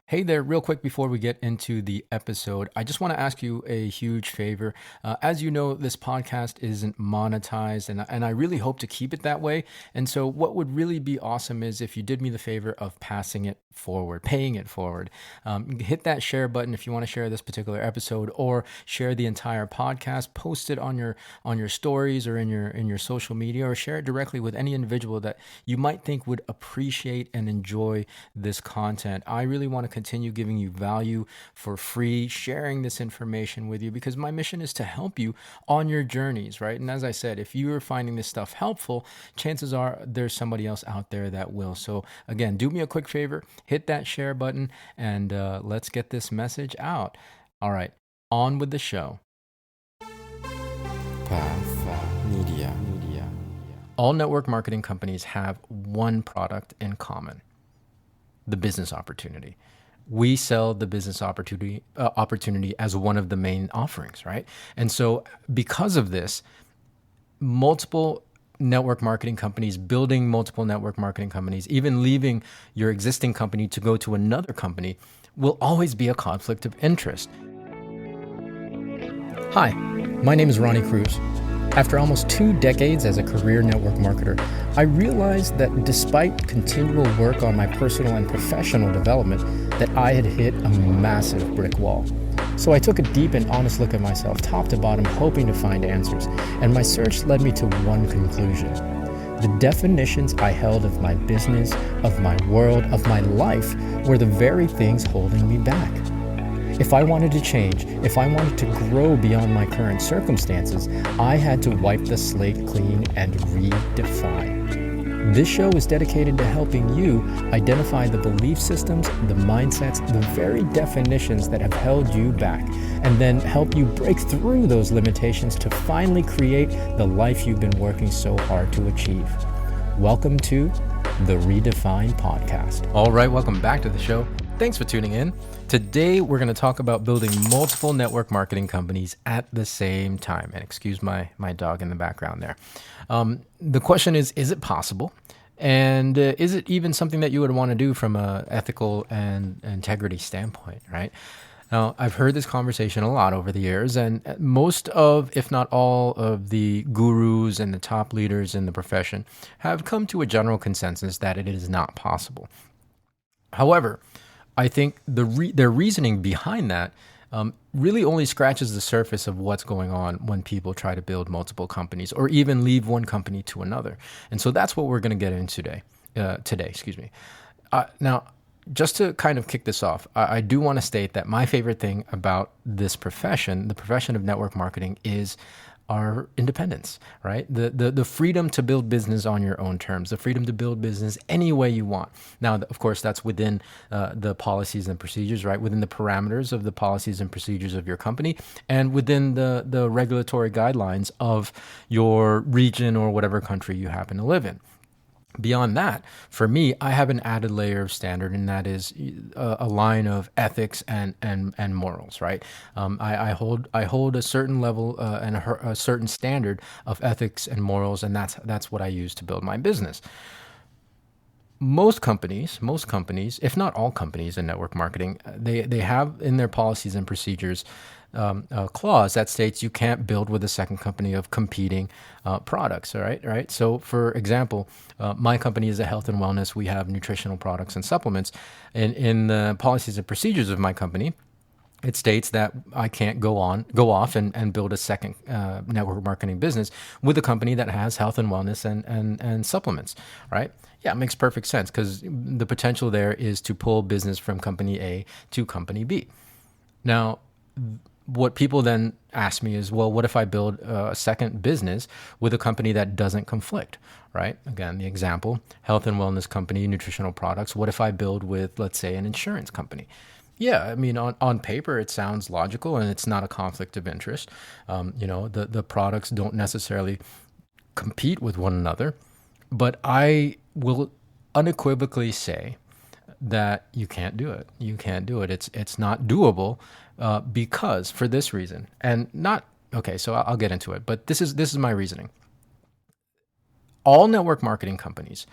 Hey there, real quick before we get into the episode, I just want to ask you a huge favor. As you know, this podcast isn't monetized, and I really hope to keep it that way. And so, what would really be awesome is if you did me the favor of passing it forward, paying it forward. Hit that share button if you want to share this particular episode, or share the entire podcast. Post it on your stories or in your social media, or share it directly with any individual that you might think would appreciate and enjoy this content. I really want to continue giving you value for free, sharing this information with you, because my mission is to help you on your journeys, right? And as I said, if you're finding this stuff helpful, chances are there's somebody else out there that will. So again, do me a quick favor, hit that share button, and let's get this message out. All right, on with the show. Path Media. All network marketing companies have one product in common: the business opportunity. We sell the business opportunity as one of the main offerings, right? And so because of this, multiple network marketing companies, building multiple network marketing companies, even leaving your existing company to go to another company, will always be a conflict of interest. Hi, my name is Ronnie Cruz. After almost 2 decades as a career network marketer, I realized that despite continual work on my personal and professional development, that I had hit a massive brick wall. So I took a deep and honest look at myself, top to bottom, hoping to find answers, and my search led me to one conclusion. The definitions I held of my business, of my world, of my life were the very things holding me back. If I wanted to change, if I wanted to grow beyond my current circumstances, I had to wipe the slate clean and redefine. This show is dedicated to helping you identify the belief systems, the mindsets, the very definitions that have held you back, and then help you break through those limitations to finally create the life you've been working so hard to achieve. Welcome to the ReDEFINE Podcast. All right, welcome back to the show. Thanks for tuning in. Today, we're going to talk about building multiple network marketing companies at the same time. And excuse my dog in the background there. The question is it possible? And is it even something that you would want to do from an ethical and integrity standpoint, right? Now, I've heard this conversation a lot over the years, and most of, if not all of the gurus and the top leaders in the profession have come to a general consensus that it is not possible. However, I think their reasoning behind that really only scratches the surface of what's going on when people try to build multiple companies or even leave one company to another. And so that's what we're going to get into today. Now, just to kind of kick this off, I do want to state that my favorite thing about this profession, the profession of network marketing, is our independence, right? The freedom to build business on your own terms, the freedom to build business any way you want. Now, of course, that's within the policies and procedures, right? Within the parameters of the policies and procedures of your company, and within the regulatory guidelines of your region or whatever country you happen to live in. Beyond that, for me, I have an added layer of standard, and that is a line of ethics and morals, right? I hold a certain level and a certain standard of ethics and morals, and that's what I use to build my business. Most companies, if not all companies in network marketing, they have in their policies and procedures a clause that states you can't build with a second company of competing products. All right. So, for example, my company is a health and wellness. We have nutritional products and supplements. In the policies and procedures of my company, it states that I can't go off and build a second network marketing business with a company that has health and wellness and supplements, right? Yeah, it makes perfect sense, because the potential there is to pull business from company A to company B. Now, what people then ask me is, well, what if I build a second business with a company that doesn't conflict, right? Again, the example, health and wellness company, nutritional products. What if I build with, let's say, an insurance company? Yeah, I mean, on paper, it sounds logical, and it's not a conflict of interest. The products don't necessarily compete with one another, but I will unequivocally say that you can't do it. It's not doable because, for this reason, and not okay. So I'll get into it, but this is my reasoning. All network marketing companies,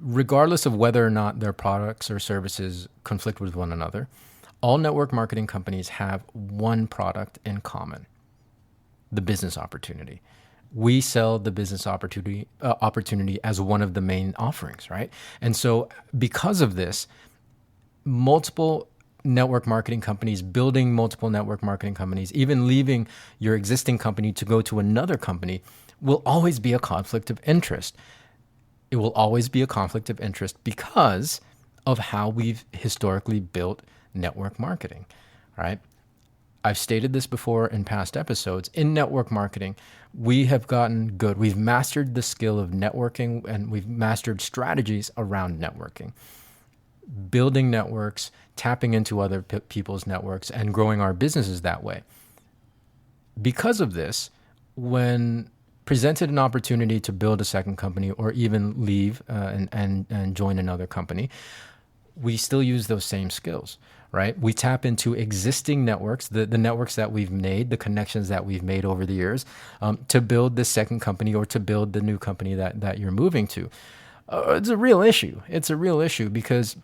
regardless of whether or not their products or services conflict with one another, all network marketing companies have one product in common: the business opportunity. We sell the business opportunity as one of the main offerings, right? And so because of this, multiple network marketing companies, building multiple network marketing companies, even leaving your existing company to go to another company, will always be a conflict of interest. It will always be a conflict of interest because of how we've historically built network marketing, right? I've stated this before in past episodes. In network marketing, we have gotten good. We've mastered the skill of networking, and we've mastered strategies around networking, building networks, tapping into other people's networks, and growing our businesses that way. Because of this, when presented an opportunity to build a second company or even leave and join another company, we still use those same skills, right? We tap into existing networks, the networks that we've made, the connections that we've made over the years, to build the second company or to build the new company that you're moving to. It's a real issue. It's a real issue because,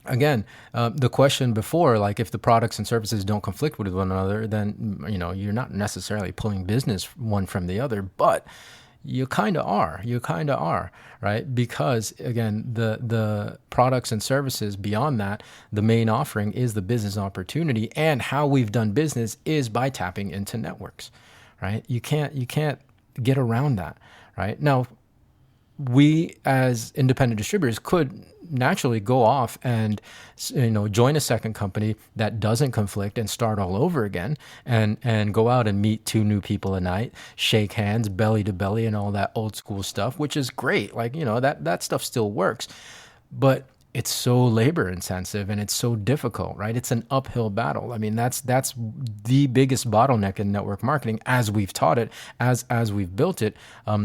again, the question before, like if the products and services don't conflict with one another, then you're not necessarily pulling business one from the other, but you kind of are. You kind of are, right? Because again, the products and services beyond that, the main offering is the business opportunity, and how we've done business is by tapping into networks, right? You can't get around that, right? Now, we as independent distributors could naturally go off and join a second company that doesn't conflict and start all over again and go out and meet 2 new people a night, shake hands, belly to belly, and all that old school stuff, which is great. Like, that stuff still works, but it's so labor intensive and it's so difficult, right? It's an uphill battle. I mean, that's the biggest bottleneck in network marketing as we've taught it, as we've built it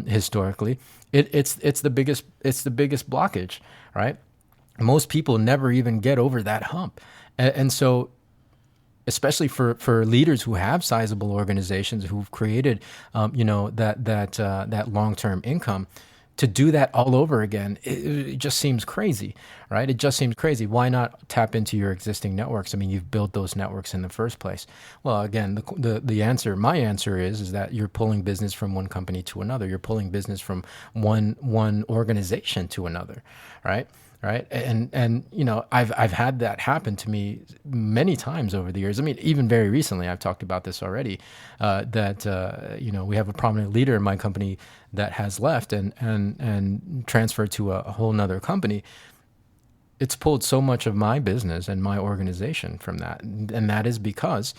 historically. It's the biggest blockage, right? Most people never even get over that hump. And so, especially for leaders who have sizable organizations who've created, that long-term income, to do that all over again, it just seems crazy, right? It just seems crazy. Why not tap into your existing networks? I mean, you've built those networks in the first place. Well, again, my answer is that you're pulling business from one company to another. You're pulling business from one organization to another, right? Right. And I've had that happen to me many times over the years. I mean, even very recently, I've talked about this already, that we have a prominent leader in my company that has left and transferred to a whole nother company. It's pulled so much of my business and my organization from that. And that is because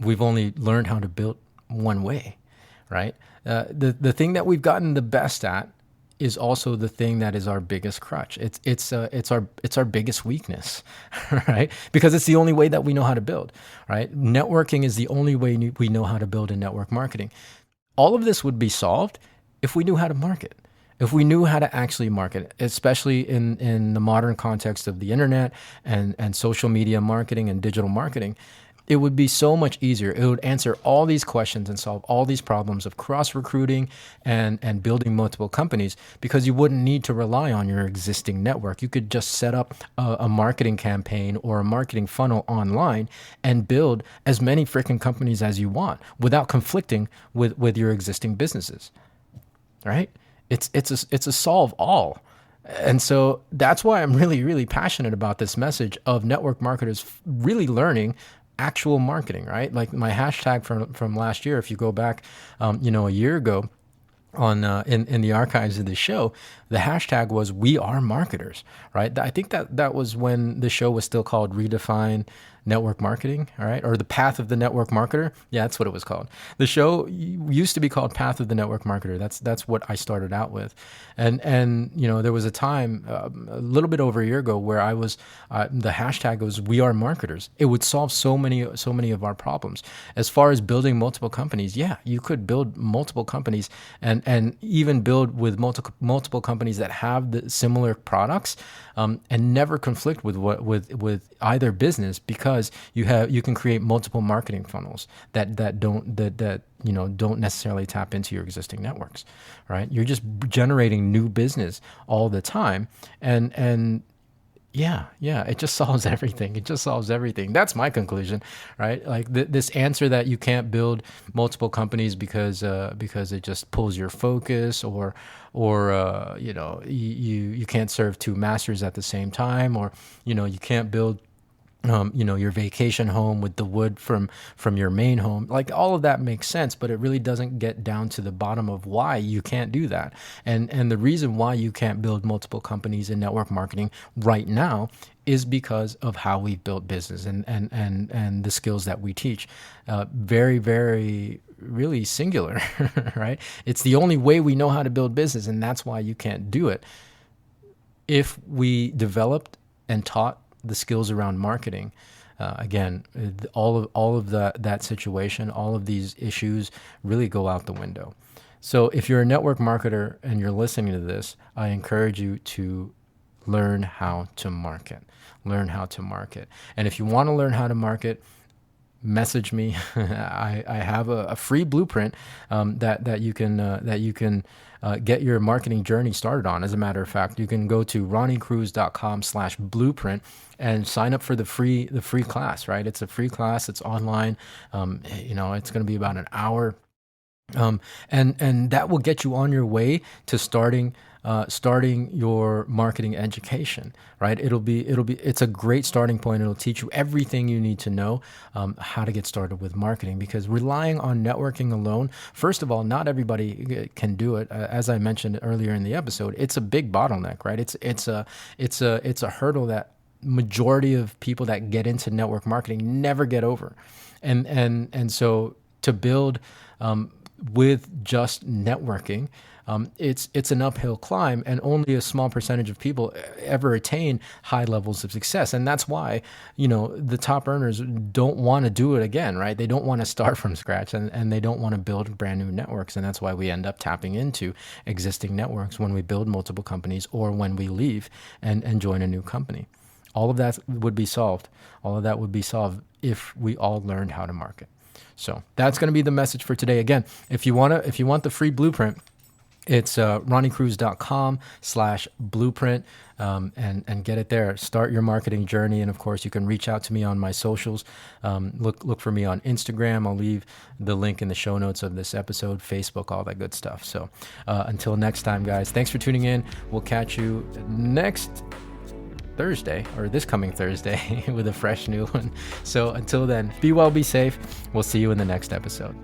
we've only learned how to build one way, right? The thing that we've gotten the best at is also the thing that is our biggest crutch. It's our biggest weakness, right? Because it's the only way that we know how to build, right? Networking is the only way we know how to build in network marketing. All of this would be solved if we knew how to market, if we knew how to actually market, especially in the modern context of the internet and social media marketing and digital marketing. It would be so much easier. It would answer all these questions and solve all these problems of cross-recruiting and building multiple companies, because you wouldn't need to rely on your existing network. You could just set up a marketing campaign or a marketing funnel online and build as many freaking companies as you want without conflicting with your existing businesses, right? It's a solve all. And so that's why I'm really, really passionate about this message of network marketers really learning actual marketing, right? Like my hashtag from last year, if you go back, a year ago on in the archives of the show, the hashtag was "We Are Marketers," right? I think that was when the show was still called ReDEFINE Network Marketing, all right? Or The Path of the Network Marketer. Yeah, that's what it was called. The show used to be called Path of the Network Marketer. That's what I started out with. And there was a time a little bit over a year ago where I was the hashtag was "We Are Marketers." It would solve so many of our problems. As far as building multiple companies, yeah, you could build multiple companies and even build with multiple companies that have the similar products and never conflict with either business, because you can create multiple marketing funnels that don't necessarily tap into your existing networks, right? You're just generating new business all the time. And yeah, it just solves everything. It just solves everything. That's my conclusion, right? Like this answer that you can't build multiple companies because it just pulls your focus, or you can't serve two masters at the same time, or you can't build your vacation home with the wood from your main home. Like, all of that makes sense, but it really doesn't get down to the bottom of why you can't do that. And the reason why you can't build multiple companies in network marketing right now is because of how we've built business and the skills that we teach. Very, very, really singular, right? It's the only way we know how to build business, and that's why you can't do it. If we developed and taught the skills around marketing, again, all of that situation, all of these issues really go out the window. So if you're a network marketer and you're listening to this, I encourage you to learn how to market. Learn how to market. And if you want to learn how to market, message me. I have a free blueprint that you can get your marketing journey started on. As a matter of fact, you can go to ronniecruz.com/blueprint and sign up for the free class, right? It's a free class. It's online. It's going to be about an hour. And that will get you on your way to starting your marketing education, right? It's a great starting point. It'll teach you everything you need to know, how to get started with marketing, because relying on networking alone, first of all, not everybody can do it. As I mentioned earlier in the episode, it's a big bottleneck, right? It's a hurdle that majority of people that get into network marketing never get over. And so to build, with just networking, it's an uphill climb, and only a small percentage of people ever attain high levels of success. And that's why, the top earners don't want to do it again, right? They don't want to start from scratch, and they don't want to build brand new networks. And that's why we end up tapping into existing networks when we build multiple companies, or when we leave and join a new company. All of that would be solved. All of that would be solved if we all learned how to market. So that's going to be the message for today. Again, if you want the free blueprint, it's ronniecruz.com/blueprint, and get it there. Start your marketing journey. And of course, you can reach out to me on my socials. Look for me on Instagram. I'll leave the link in the show notes of this episode, Facebook, all that good stuff. So until next time, guys, thanks for tuning in. We'll catch you next Thursday, or this coming Thursday, with a fresh new one. So until then, be well, be safe. We'll see you in the next episode.